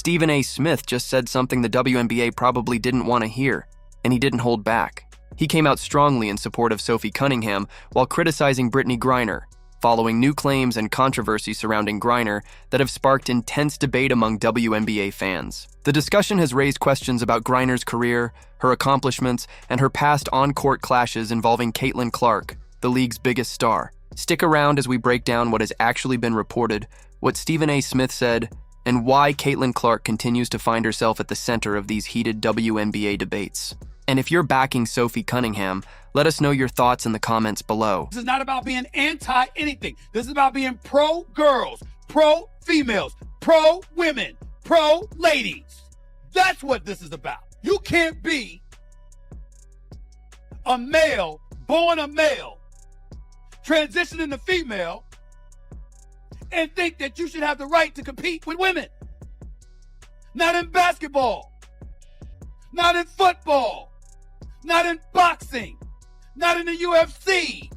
StephenASmith just said something the WNBA probably didn't want to hear, and he didn't hold back. He came out strongly in support of Sophie Cunningham while criticizing BRITTNey Griner, following new claims and controversy surrounding Griner that have sparked intense debate among WNBA fans. The discussion has raised questions about Griner's career, her accomplishments, and her past on-court clashes involving Caitlyn Clark, the league's biggest star. Stick around as we break down what has actually been reported, what StephenASmith said, and why Caitlyn Clark continues to find herself at the center of these heated WNBA debates. And if you're backing Sophie Cunningham, let us know your thoughts in the comments below. This is not about being anti-anything. This is about being pro-girls, pro-females, pro-women, pro-ladies. That's what this is about. You can't be a male, born a male, transitioning to female, and think that you should have the right to compete with women. Not in basketball, not in football, not in boxing, not in the UFC.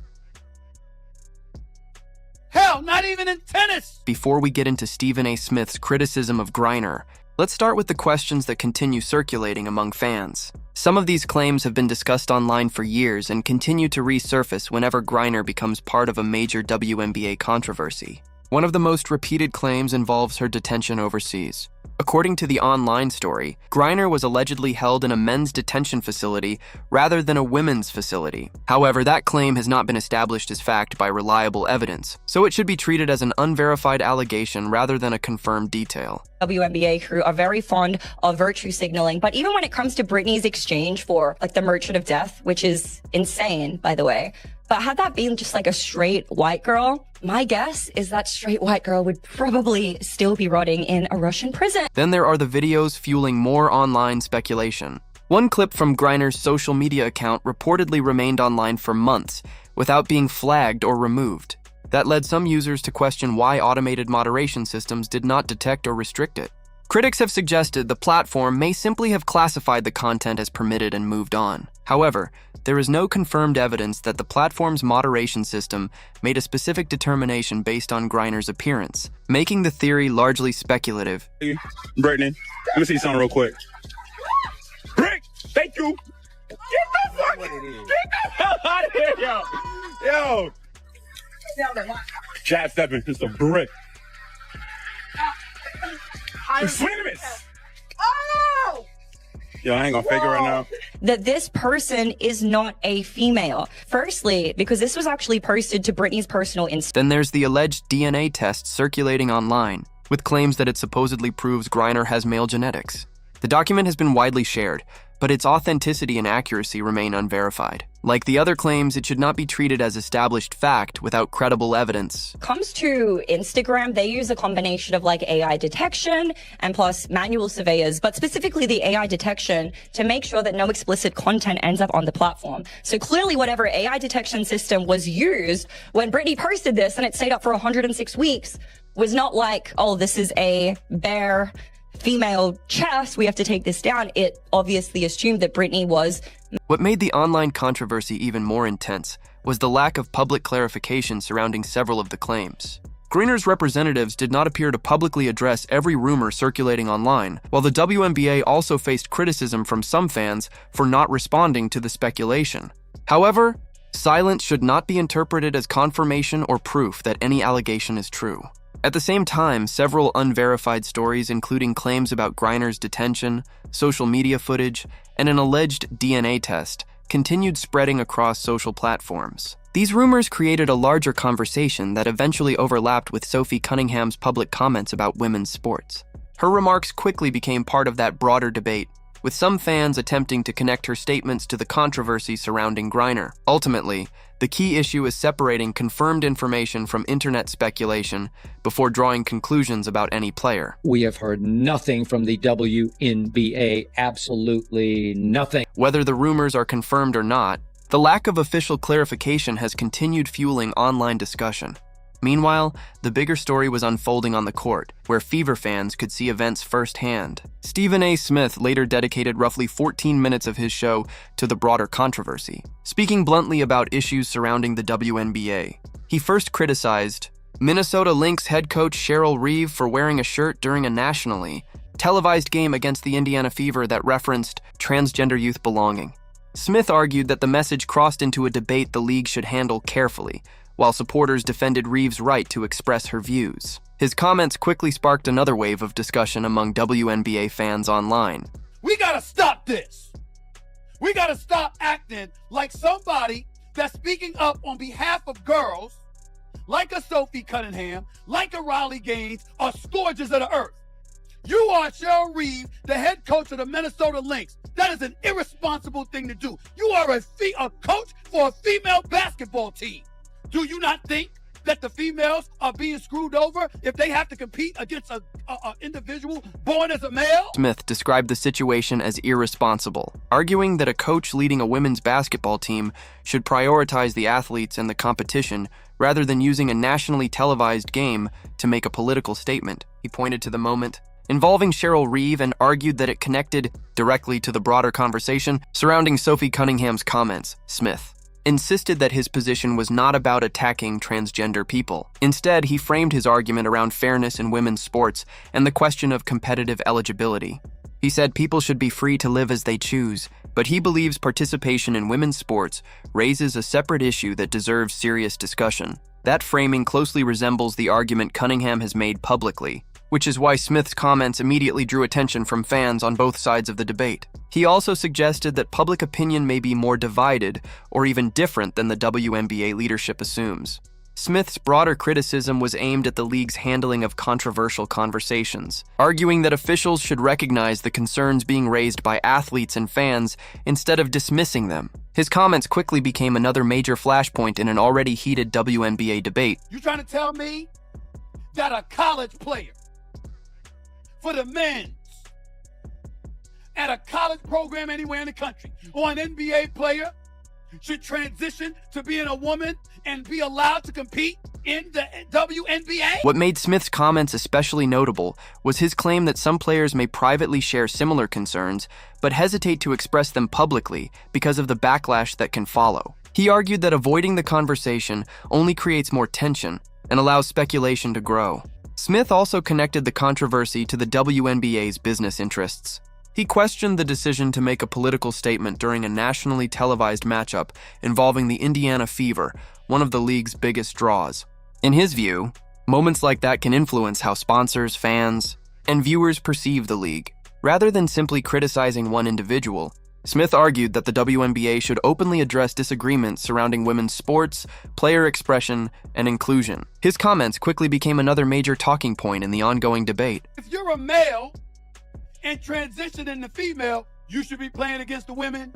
Hell, not even in tennis. Before we get into StephenASmith's criticism of Griner, let's start with the questions that continue circulating among fans. Some of these claims have been discussed online for years and continue to resurface whenever Griner becomes part of a major WNBA controversy. One of the most repeated claims involves her detention overseas. According to the online story, Griner was allegedly held in a men's detention facility rather than a women's facility. However, that claim has not been established as fact by reliable evidence, so it should be treated as an unverified allegation rather than a confirmed detail. WNBA crew are very fond of virtue signaling, but even when it comes to Britney's exchange for the Merchant of Death, which is insane, by the way, but had that been just a straight white girl, my guess is that straight white girl would probably still be rotting in a Russian prison. Then there are the videos fueling more online speculation. One clip from Griner's social media account reportedly remained online for months without being flagged or removed. That led some users to question why automated moderation systems did not detect or restrict it. Critics have suggested the platform may simply have classified the content as permitted and moved on. However, there is no confirmed evidence that the platform's moderation system made a specific determination based on Griner's appearance, making the theory largely speculative. Brittney, let me see something real quick. Brick, thank you. Get the hell out of here, yo. Yo. Chad stepping, it's a brick. Oh! Yo, I ain't gonna fake it right now. That this person is not a female. Firstly, because this was actually posted to Britney's personal Instagram. Then there's the alleged DNA test circulating online, with claims that it supposedly proves Griner has male genetics. The document has been widely shared, but its authenticity and accuracy remain unverified. Like the other claims, it should not be treated as established fact without credible evidence. Comes to Instagram, they use a combination of AI detection and plus manual surveyors, but specifically the AI detection to make sure that no explicit content ends up on the platform. So clearly whatever AI detection system was used when Britney posted this and it stayed up for 106 weeks was not oh, this is a bare female chest, we have to take this down. It obviously assumed that Britney was. What made the online controversy even more intense was the lack of public clarification surrounding several of the claims. Griner's representatives did not appear to publicly address every rumor circulating online, while the WNBA also faced criticism from some fans for not responding to the speculation. However, silence should not be interpreted as confirmation or proof that any allegation is true. At the same time, several unverified stories, including claims about Griner's detention, social media footage, and an alleged DNA test, continued spreading across social platforms. These rumors created a larger conversation that eventually overlapped with Sophie Cunningham's public comments about women's sports. Her remarks quickly became part of that broader debate, with some fans attempting to connect her statements to the controversy surrounding Griner. Ultimately, the key issue is separating confirmed information from internet speculation before drawing conclusions about any player. We have heard nothing from the WNBA, absolutely nothing. Whether the rumors are confirmed or not, the lack of official clarification has continued fueling online discussion. Meanwhile, the bigger story was unfolding on the court, where Fever fans could see events firsthand. StephenASmith later dedicated roughly 14 minutes of his show to the broader controversy, speaking bluntly about issues surrounding the WNBA. He first criticized Minnesota Lynx head coach Cheryl Reeve for wearing a shirt during a nationally televised game against the Indiana Fever that referenced transgender youth belonging. Smith argued that the message crossed into a debate the league should handle carefully, while supporters defended Reeves' right to express her views. His comments quickly sparked another wave of discussion among WNBA fans online. We gotta stop this. We gotta stop acting like somebody that's speaking up on behalf of girls, like a Sophie Cunningham, like a Riley Gaines, are scourges of the earth. You are Cheryl Reeves, the head coach of the Minnesota Lynx. That is an irresponsible thing to do. You are a coach for a female basketball team. Do you not think that the females are being screwed over if they have to compete against an individual born as a male? Smith described the situation as irresponsible, arguing that a coach leading a women's basketball team should prioritize the athletes and the competition rather than using a nationally televised game to make a political statement. He pointed to the moment involving Cheryl Reeve and argued that it connected directly to the broader conversation surrounding Sophie Cunningham's comments. Smith insisted that his position was not about attacking transgender people. Instead, he framed his argument around fairness in women's sports and the question of competitive eligibility. He said people should be free to live as they choose, but he believes participation in women's sports raises a separate issue that deserves serious discussion. That framing closely resembles the argument Cunningham has made publicly, which is why Smith's comments immediately drew attention from fans on both sides of the debate. He also suggested that public opinion may be more divided or even different than the WNBA leadership assumes. Smith's broader criticism was aimed at the league's handling of controversial conversations, arguing that officials should recognize the concerns being raised by athletes and fans instead of dismissing them. His comments quickly became another major flashpoint in an already heated WNBA debate. You trying to tell me that a college player for the men's at a college program anywhere in the country, or an NBA player should transition to being a woman and be allowed to compete in the WNBA? What made Smith's comments especially notable was his claim that some players may privately share similar concerns, but hesitate to express them publicly because of the backlash that can follow. He argued that avoiding the conversation only creates more tension and allows speculation to grow. Smith also connected the controversy to the WNBA's business interests. He questioned the decision to make a political statement during a nationally televised matchup involving the Indiana Fever, one of the league's biggest draws. In his view, moments like that can influence how sponsors, fans, and viewers perceive the league. Rather than simply criticizing one individual, Smith argued that the WNBA should openly address disagreements surrounding women's sports, player expression, and inclusion. His comments quickly became another major talking point in the ongoing debate. If you're a male and transition into female, you should be playing against the women.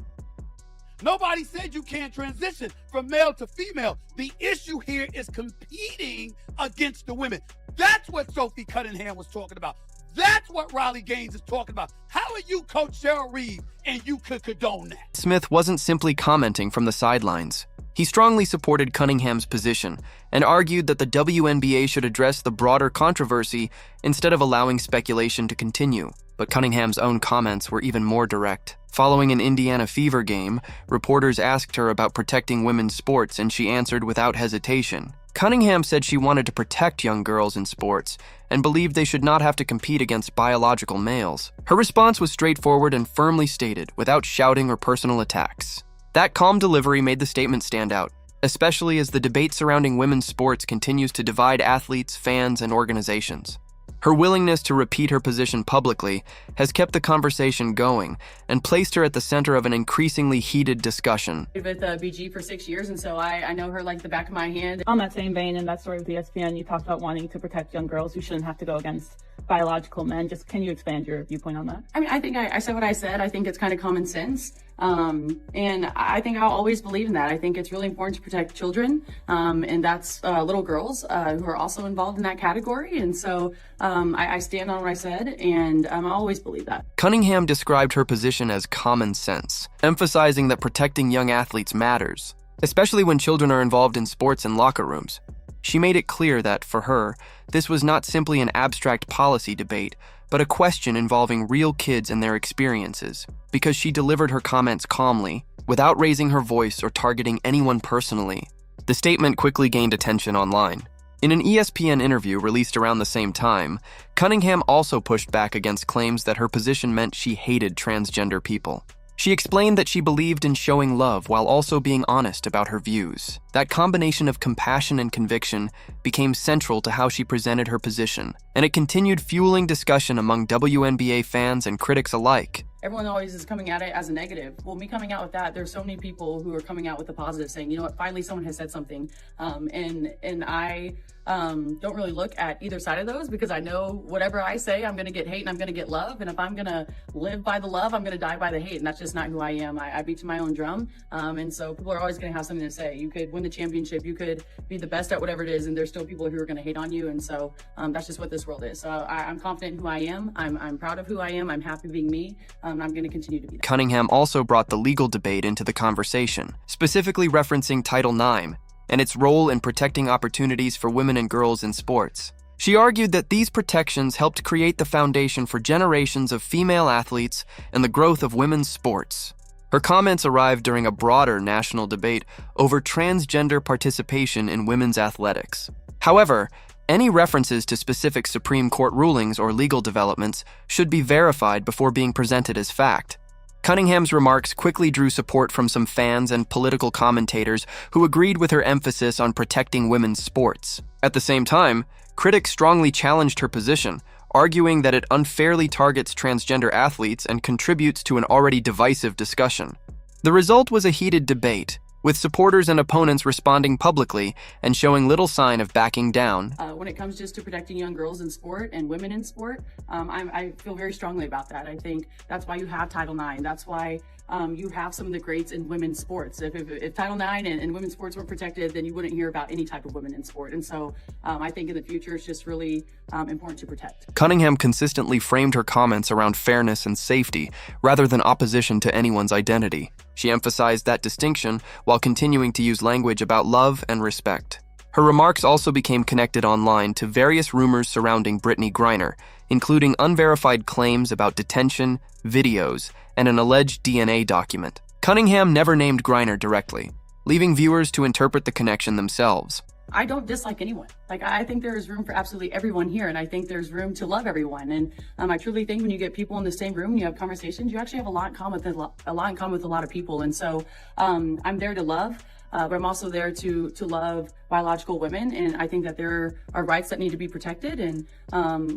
Nobody said you can't transition from male to female. The issue here is competing against the women. That's what Sophie Cunningham was talking about. That's what Riley Gaines is talking about. How are you Coach Cheryl Reeve and you could condone that? Smith wasn't simply commenting from the sidelines. He strongly supported Cunningham's position and argued that the WNBA should address the broader controversy instead of allowing speculation to continue. But Cunningham's own comments were even more direct. Following an Indiana Fever game, reporters asked her about protecting women's sports, and she answered without hesitation. Cunningham said she wanted to protect young girls in sports and believed they should not have to compete against biological males. Her response was straightforward and firmly stated, without shouting or personal attacks. That calm delivery made the statement stand out, especially as the debate surrounding women's sports continues to divide athletes, fans, and organizations. Her willingness to repeat her position publicly has kept the conversation going and placed her at the center of an increasingly heated discussion. With BG for 6 years, and so I know her like the back of my hand. On that same vein, in that story with ESPN, you talked about wanting to protect young girls who shouldn't have to go against biological men. Just can you expand your viewpoint on that? I mean, I think I said what I said. I think it's kind of common sense. And I think I'll always believe in that. I think it's really important to protect children, and that's little girls who are also involved in that category. And so I stand on what I said, and I always believe that. Cunningham described her position as common sense, emphasizing that protecting young athletes matters, especially when children are involved in sports and locker rooms. She made it clear that, for her, this was not simply an abstract policy debate, but a question involving real kids and their experiences, because she delivered her comments calmly, without raising her voice or targeting anyone personally. The statement quickly gained attention online. In an ESPN interview released around the same time, Cunningham also pushed back against claims that her position meant she hated transgender people. She explained that she believed in showing love while also being honest about her views. That combination of compassion and conviction became central to how she presented her position, and it continued fueling discussion among WNBA fans and critics alike. Everyone always is coming at it as a negative. Well, me coming out with that, there's so many people who are coming out with the positive, saying, you know what, finally someone has said something. And I don't really look at either side of those, because I know whatever I say, I'm going to get hate and I'm going to get love. And if I'm going to live by the love, I'm going to die by the hate. And that's just not who I am. I beat to my own drum. And so people are always going to have something to say. You could win the championship, you could be the best at whatever it is, and there's still people who are going to hate on you. And so that's just what this world is. So I'm confident in who I am. I'm proud of who I am. I'm happy being me. I'm going to continue to be that. Cunningham also brought the legal debate into the conversation, specifically referencing Title IX and its role in protecting opportunities for women and girls in sports. She argued that these protections helped create the foundation for generations of female athletes and the growth of women's sports. Her comments arrived during a broader national debate over transgender participation in women's athletics. However, any references to specific Supreme Court rulings or legal developments should be verified before being presented as fact. Cunningham's remarks quickly drew support from some fans and political commentators who agreed with her emphasis on protecting women's sports. At the same time, critics strongly challenged her position, arguing that it unfairly targets transgender athletes and contributes to an already divisive discussion. The result was a heated debate, with supporters and opponents responding publicly and showing little sign of backing down. When it comes just to protecting young girls in sport and women in sport, I feel very strongly about that. I think that's why you have Title IX. That's why you have some of the greats in women's sports. If Title IX and women's sports were protected, then you wouldn't hear about any type of women in sport. And so I think in the future, it's just really important to protect. Cunningham consistently framed her comments around fairness and safety, rather than opposition to anyone's identity. She emphasized that distinction while continuing to use language about love and respect. Her remarks also became connected online to various rumors surrounding Brittney Griner, including unverified claims about detention, videos, and an alleged DNA document. Cunningham never named Griner directly, leaving viewers to interpret the connection themselves. I don't dislike anyone. I think there is room for absolutely everyone here, and I think there's room to love everyone. And I truly think when you get people in the same room and you have conversations, you actually have a lot in common with a lot of people. And so I'm there to love, but I'm also there to love biological women, and I think that there are rights that need to be protected. And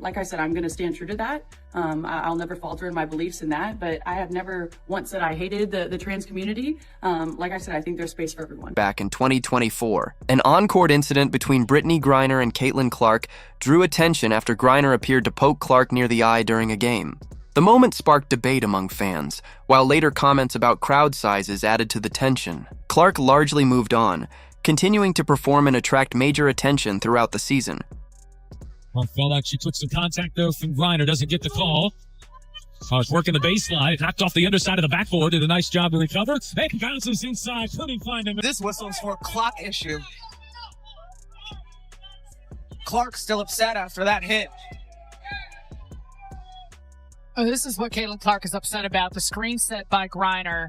like I said, I'm going to stand true to that. I'll never falter in my beliefs in that, but I have never once said I hated the trans community. Like I said, I think there's space for everyone. Back in 2024, an on-court incident between Brittney Griner and CaitlinClark drew attention after Griner appeared to poke Clark near the eye during a game. The moment sparked debate among fans, while later comments about crowd sizes added to the tension. Clark largely moved on, continuing to perform and attract major attention throughout the season. Well, felt like she took some contact though from Griner, doesn't get the call. It's working the baseline, knocked off the underside of the backboard, did a nice job to recover. And bounces inside, couldn't find him. This whistle's for a clock issue. Clark's still upset after that hit. Oh, this is what Caitlyn Clark is upset about. The screen set by Griner.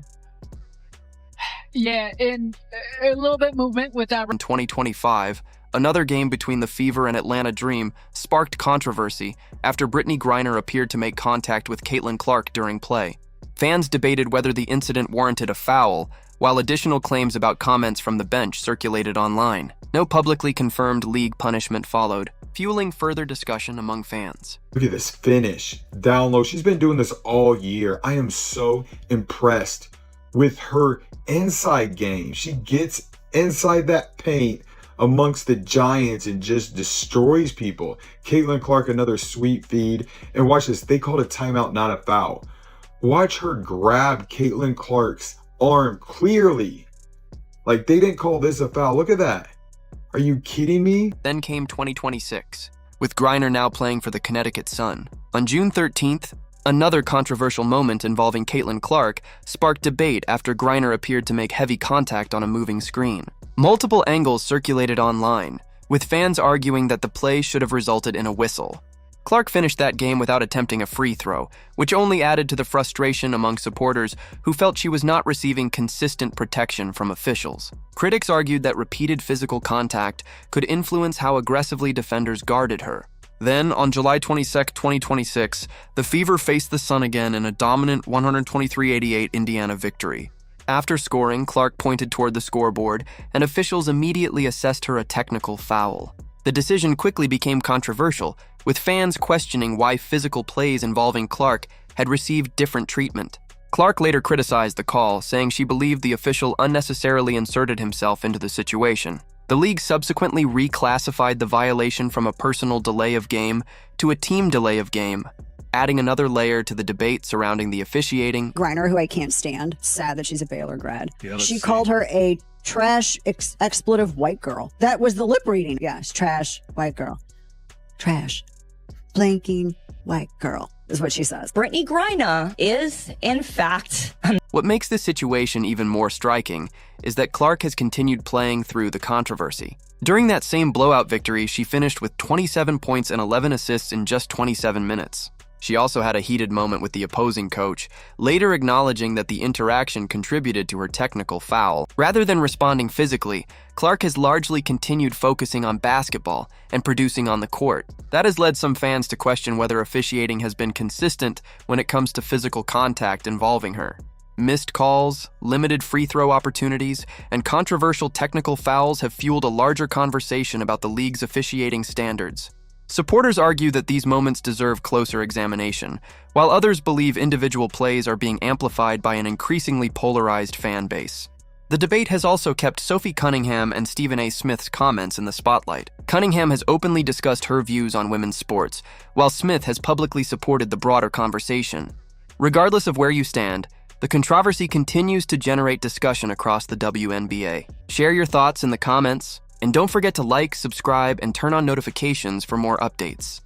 Yeah, in a little bit movement with that. In 2025, another game between the Fever and Atlanta Dream sparked controversy after Brittney Griner appeared to make contact with Caitlyn Clark during play. Fans debated whether the incident warranted a foul, while additional claims about comments from the bench circulated online. No publicly confirmed league punishment followed, fueling further discussion among fans. Look at this finish. Down low. She's been doing this all year. I am so impressed with her inside game. She gets inside that paint amongst the giants and just destroys people. Caitlyn Clark, another sweet feed. And watch this. They called a timeout, not a foul. Watch her grab Caitlyn Clark's arm clearly. Like, they didn't call this a foul. Look at that. Are you kidding me? Then came 2026, with Griner now playing for the Connecticut Sun. On June 13th, another controversial moment involving Caitlyn Clark sparked debate after Griner appeared to make heavy contact on a moving screen. Multiple angles circulated online, with fans arguing that the play should have resulted in a whistle. Clark finished that game without attempting a free throw, which only added to the frustration among supporters who felt she was not receiving consistent protection from officials. Critics argued that repeated physical contact could influence how aggressively defenders guarded her. Then, on July 22, 2026, the Fever faced the Sun again in a dominant 123-88 Indiana victory. After scoring, Clark pointed toward the scoreboard, and officials immediately assessed her a technical foul. The decision quickly became controversial, with fans questioning why physical plays involving Clark had received different treatment. Clark later criticized the call, saying she believed the official unnecessarily inserted himself into the situation. The league subsequently reclassified the violation from a personal delay of game to a team delay of game, adding another layer to the debate surrounding the officiating. Griner, who I can't stand, sad that she's a Baylor grad. She called her a trash, expletive white girl. That was the lip reading. Yes, trash, white girl. Trash, blinking white girl is what she says. Brittney Griner is, in fact, What makes this situation even more striking is that Clark has continued playing through the controversy. During that same blowout victory, she finished with 27 points and 11 assists in just 27 minutes. She also had a heated moment with the opposing coach, later acknowledging that the interaction contributed to her technical foul. Rather than responding physically, Clark has largely continued focusing on basketball and producing on the court. That has led some fans to question whether officiating has been consistent when it comes to physical contact involving her. Missed calls, limited free throw opportunities, and controversial technical fouls have fueled a larger conversation about the league's officiating standards. Supporters argue that these moments deserve closer examination, while others believe individual plays are being amplified by an increasingly polarized fan base. The debate has also kept Sophie Cunningham and StephenASmith's comments in the spotlight. Cunningham has openly discussed her views on women's sports, while Smith has publicly supported the broader conversation. Regardless of where you stand, the controversy continues to generate discussion across the WNBA. Share your thoughts in the comments, and don't forget to like, subscribe, and turn on notifications for more updates.